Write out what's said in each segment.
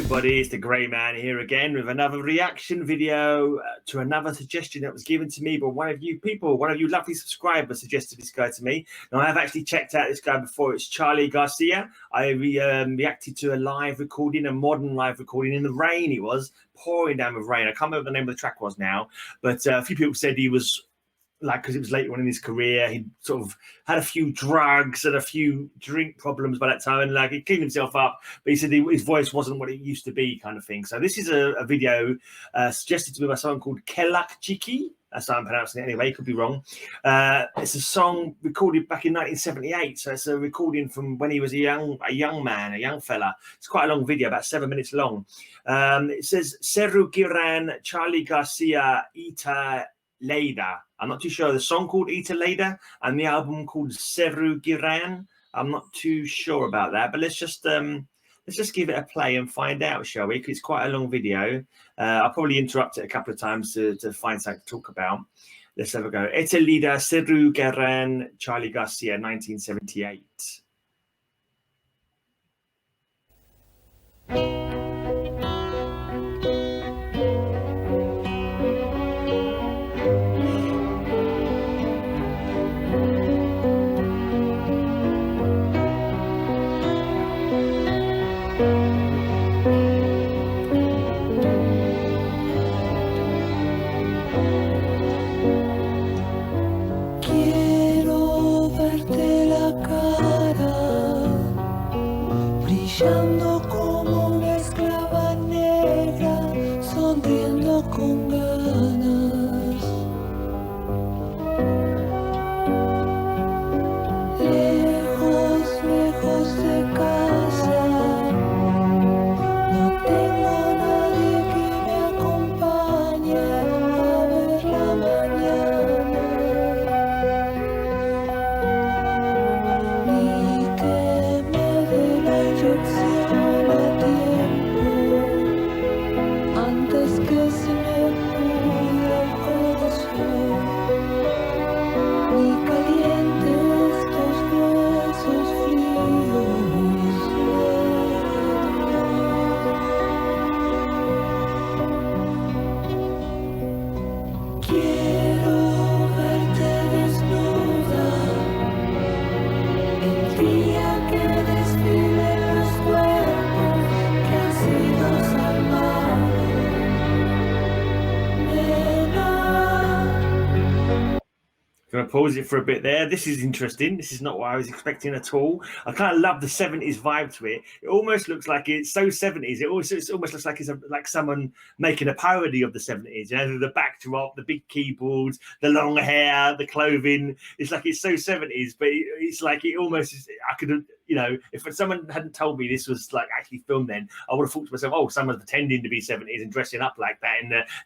everybody, it's the Grey Man here again with another reaction video to another suggestion that was given to me by one of you lovely subscribers suggested this guy to me. Now, I have actually checked out this guy before. It's Charly García. I reacted to a live recording, a modern live recording in the rain. It was pouring down with rain. I can't remember what the name of the track was now, but a few people said he was like, because it was later on in his career, he sort of had a few drugs and a few drink problems by that time, and like he cleaned himself up, but he said his voice wasn't what it used to be, kind of thing. So this is a video suggested to me by someone called keluc chiqui. That's how I'm pronouncing it anyway, could be wrong. It's a song recorded back in 1978, so it's a recording from when he was a young man, a young fella. It's quite a long video, about 7 minutes long. It says Serú Girán, Charly García, Eiti Leda. I'm not too sure. The song called Eiti Leda and the album called Serú Girán. I'm not too sure about that, but let's just give it a play and find out, shall we? Because it's quite a long video. I'll probably interrupt it a couple of times to find something to talk about. Let's have a go. Eiti Leda, Serú Girán, Charly García, 1978. Brillando como una esclava negra, sonriendo con ganas. Lejos, lejos de casa, no tengo nadie que me acompañe a ver la mañana, ni que me dé la inyección a tiempo antes que se me pudra el corazón, ni caliente estos huesos fríos. Quiero verte desnuda el día que desfilen los cuerpos que han sido salvados, nena. Going to pause it for a bit there. This is interesting. This is not what I was expecting at all. I kind of love the 70s vibe to it. It almost looks like it's so 70s. It almost looks like it's like someone making a parody of the 70s. You know, the backdrop, the big keyboards, the long hair, the clothing. It's like it's so 70s, but it's like it almost is. I could have, you know, if someone hadn't told me this was like actually filmed then, I would have thought to myself, oh, someone's pretending to be 70s and dressing up like that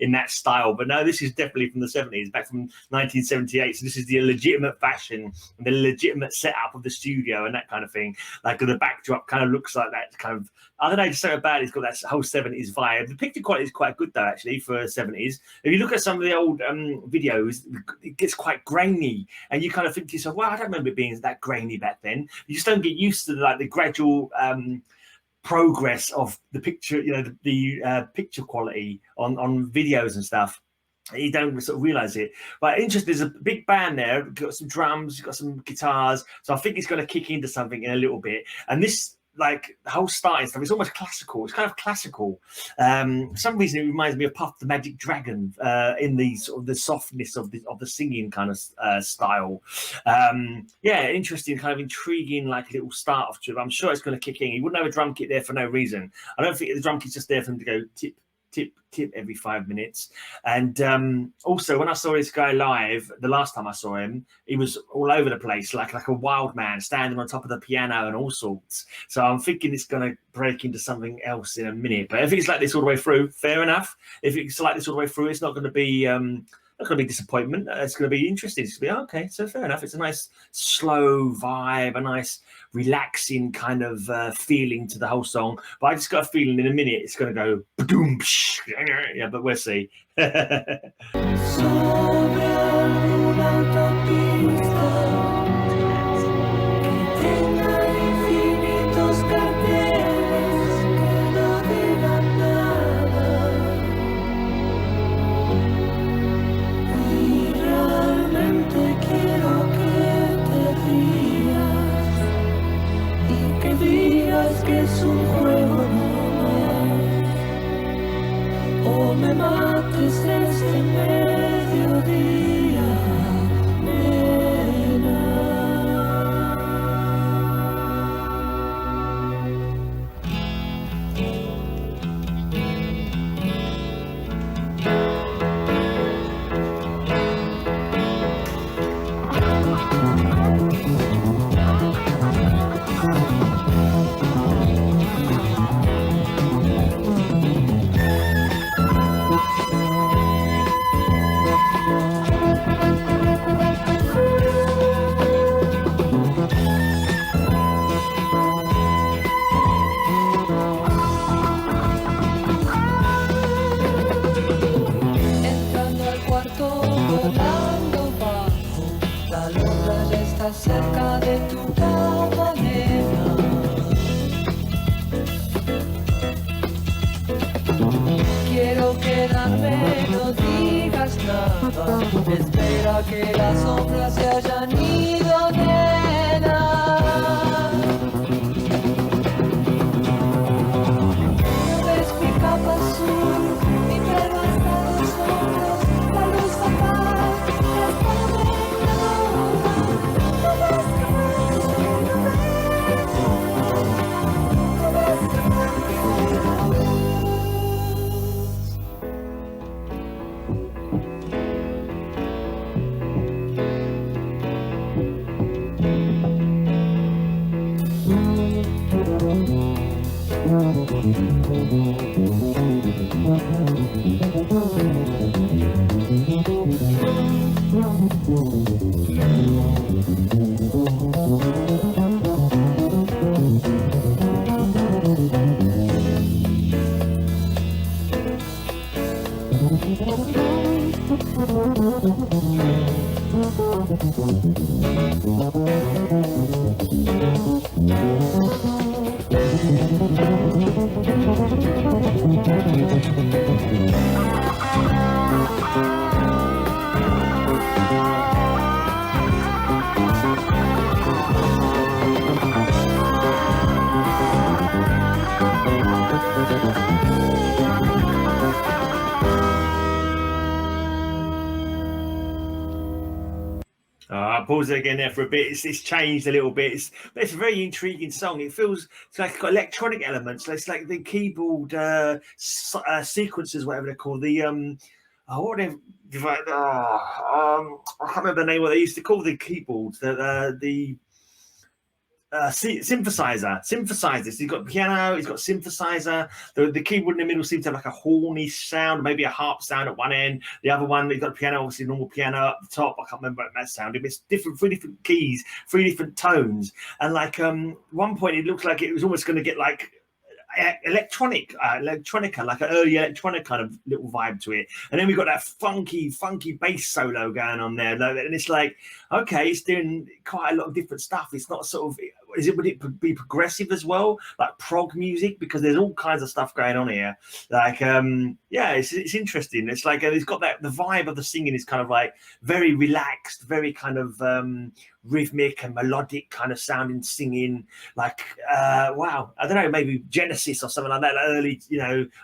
in that style. But no, this is definitely from the 70s, back from 1978. So this is the legitimate fashion and the legitimate setup of the studio and that kind of thing. Like the backdrop kind of looks like that kind of, I don't know, just so bad. It's got that whole 70s vibe. The picture quality is quite good though, actually, for 70s. If you look at some of the old videos, it gets quite grainy, and you kind of think to yourself, well, I don't remember it being that grainy back then. You just don't get used to like the gradual progress of the picture, you know, the picture quality on videos and stuff. You don't sort of realize it, but interesting. There's a big band there. Got some drums, got some guitars, so I think it's going to kick into something in a little bit. And this, like the whole starting stuff, it's almost classical. It's kind of classical. For some reason, it reminds me of Puff the Magic Dragon in the sort of the softness of the singing kind of style. Yeah, interesting, kind of intriguing, like little start off to it. I'm sure it's going to kick in. You wouldn't have a drum kit there for no reason. I don't think the drum kit's just there for him to go tip, tip, tip every 5 minutes. And also, when I saw this guy live, the last time I saw him, he was all over the place, like a wild man, standing on top of the piano and all sorts. So I'm thinking it's going to break into something else in a minute. But if it's like this all the way through, fair enough. If it's like this all the way through, it's not going to be not going to be disappointment. It's going to be interesting. It's going to be, okay, so fair enough. It's a nice slow vibe, a nice relaxing kind of feeling to the whole song. But I just got a feeling in a minute it's going to go ba-doom, psh, yeah, but we'll see. Que tenga infinitos carteles que no digan más cerca de tu cama, nena. Quiero quedarme, no digas nada. Espera que las sombras se hayan ido, nena. ¿No ves mi capa azul, mi pelo hasta los hombros, la luz fatal, déjame ahora? ¿No ves que no ves que Pause it again there for a bit. It's changed a little bit. It's a very intriguing song. It feels like it's got electronic elements. It's like the keyboard sequences, whatever they're called. The what are they, I can't remember the name. What they used to call the keyboards. The synthesizer. So he's got piano, he's got synthesizer. The keyboard in the middle seems to have like a horny sound, maybe a harp sound at one end. The other one, he's got piano, obviously normal piano up the top. I can't remember what that sounded. It's different, 3 different keys, 3 different tones. And like one point, it looked like it was almost going to get like electronica, like an early electronic kind of little vibe to it. And then we got that funky bass solo going on there, and it's like, okay, it's doing quite a lot of different stuff. It's not sort of, would it be progressive as well, like prog music? Because there's all kinds of stuff going on here. Like yeah, it's interesting. It's like it's got that, the vibe of the singing is kind of like very relaxed, very kind of rhythmic and melodic kind of sounding singing, like wow, I don't know, maybe Genesis or something like that, like early,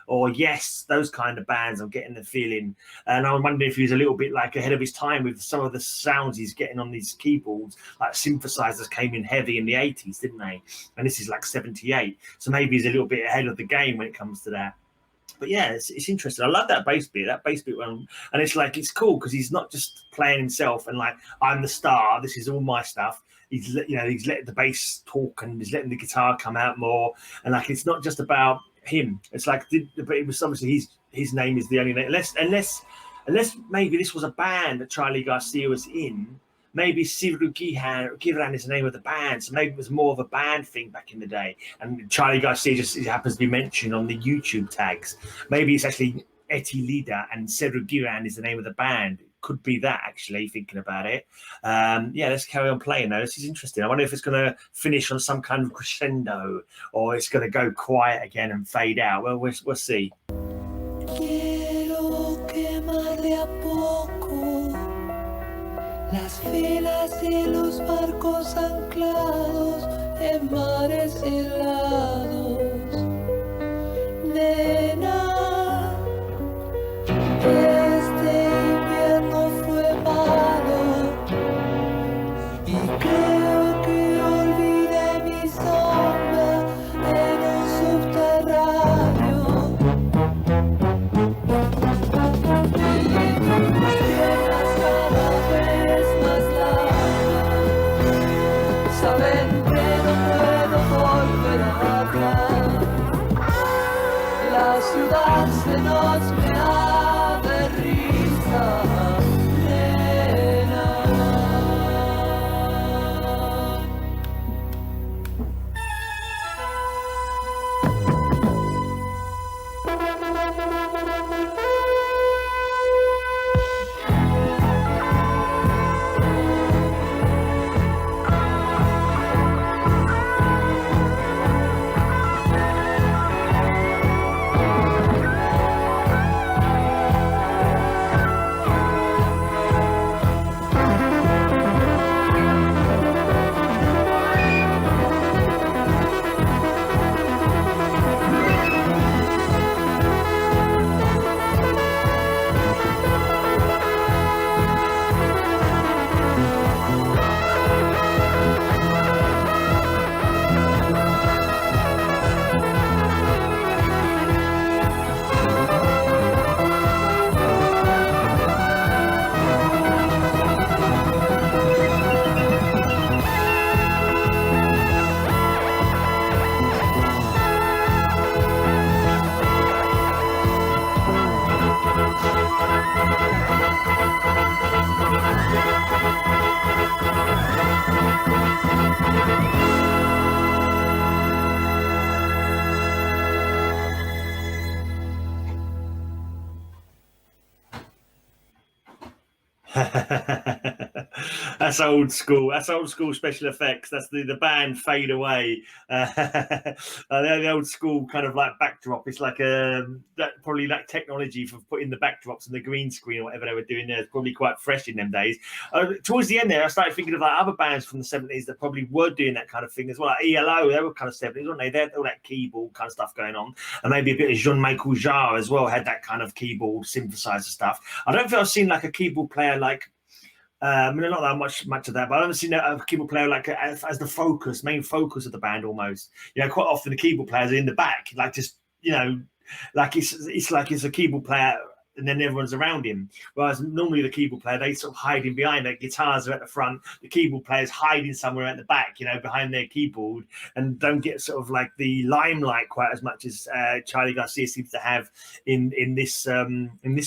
or Yes, those kind of bands. I'm getting the feeling, and I'm wondering if he was a little bit like ahead of his time with some of the sounds he's getting on these keyboards. Like synthesizers came in heavy in the 80s, didn't they? And this is like 78, so maybe he's a little bit ahead of the game when it comes to that. But yeah, it's interesting. I love that bass bit one, and it's like, it's cool because he's not just playing himself and like, I'm the star, this is all my stuff. He's letting the bass talk, and he's letting the guitar come out more, and like, it's not just about him. It's like, but it was obviously his name is the only name, unless maybe this was a band that Charly García was in. Maybe Serú Girán is the name of the band, so maybe it was more of a band thing back in the day. And Charly García just happens to be mentioned on the YouTube tags. Maybe it's actually Eiti Leda and Serú Girán is the name of the band. It could be that, actually, thinking about it. Yeah, let's carry on playing though. This is interesting. I wonder if it's going to finish on some kind of crescendo, or it's going to go quiet again and fade out. Well, we'll see. Quiero quemar de a poco las velas de los barcos anclados en mares helados. Nena, este invierno fue malo y creo que olvidé mi sombra en un subterráneo. Mis piernas cada vez más largas saben que no puedo volver a hablar. That's old school. That's old school special effects. That's the band fade away. The old school kind of like backdrop. It's like that probably like technology for putting the backdrops and the green screen or whatever they were doing there is probably quite fresh in them days. Towards the end there, I started thinking of like other bands from the 70s that probably were doing that kind of thing as well. Like ELO, they were kind of 70s, weren't they? They had all that keyboard kind of stuff going on, and maybe a bit of Jean-Michel Jarre as well had that kind of keyboard synthesizer stuff. I don't think I've seen like a keyboard player like. I mean, not that much of that, but I haven't seen a keyboard player like as the main focus of the band almost. You know, quite often the keyboard players are in the back, like just like it's like it's a keyboard player and then everyone's around him. Whereas normally the keyboard player, they sort of hiding behind their guitars are at the front, the keyboard player's hiding somewhere at the back, behind their keyboard, and don't get sort of like the limelight quite as much as Charly García seems to have in this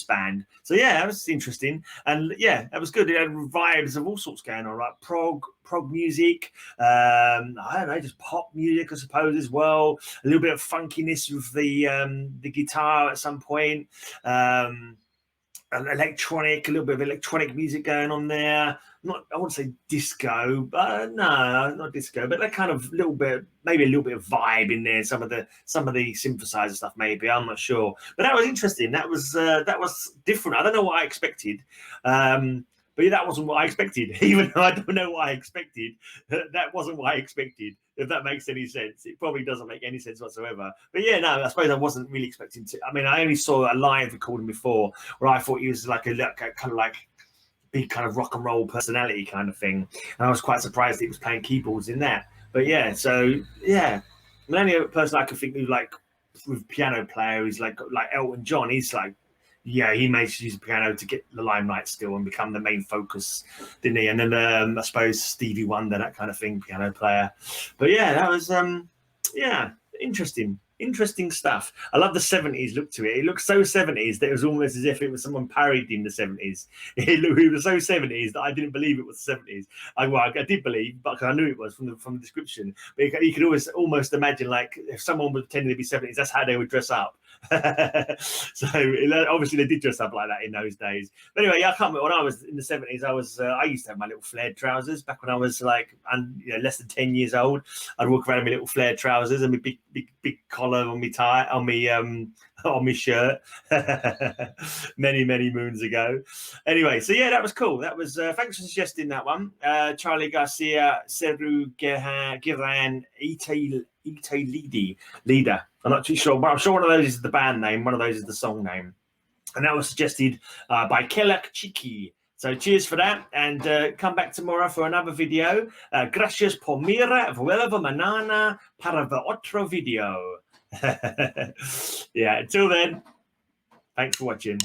band. So yeah, that was interesting, and yeah, that was good. It had vibes of all sorts going on, like prog music, I don't know, just pop music, I suppose, as well. A little bit of funkiness with the guitar at some point. A little bit of electronic music going on there. I wouldn't say disco, but no, not disco, but that kind of maybe a little bit of vibe in there. Some of the synthesizer stuff, maybe, I'm not sure. But that was interesting. That was different. I don't know what I expected. But yeah, that wasn't what I expected. Even though I don't know what I expected, that wasn't what I expected. If that makes any sense, it probably doesn't make any sense whatsoever. But yeah, no, I suppose I wasn't really expecting to. I mean, I only saw a live recording before where I thought he was like a kind of like big kind of rock and roll personality kind of thing, and I was quite surprised he was playing keyboards in that. But yeah, so yeah, the only other person I could think of like with piano player is like Elton John. He's like. Yeah, he managed to use the piano to get the limelight still and become the main focus, didn't he? And then I suppose Stevie Wonder, that kind of thing, piano player. But yeah, that was interesting stuff. I love the 70s look to it. It looks so 70s that it was almost as if it was someone parodied in the 70s. It was so 70s that I didn't believe it was the 70s. I did believe, but I knew it was from the description. But you could almost imagine, like, if someone was pretending to be 70s, that's how they would dress up. So obviously they did dress up like that in those days. But anyway, I can't remember when I was in the 70s. I used to have my little flared trousers back when I was like less than 10 years old. I'd walk around in my little flared trousers and my big collar on my tie on my shirt many moons ago. Anyway, so yeah, that was cool. That was thanks for suggesting that one. Charly García, Serú Girán, Eiti Leda. I'm not too sure, but I'm sure one of those is the band name, one of those is the song name. And that was suggested by keluc, chiqui. So cheers for that, and come back tomorrow for another video. Gracias por mirar, vuelva mañana para ver otro video. Yeah, until then, thanks for watching.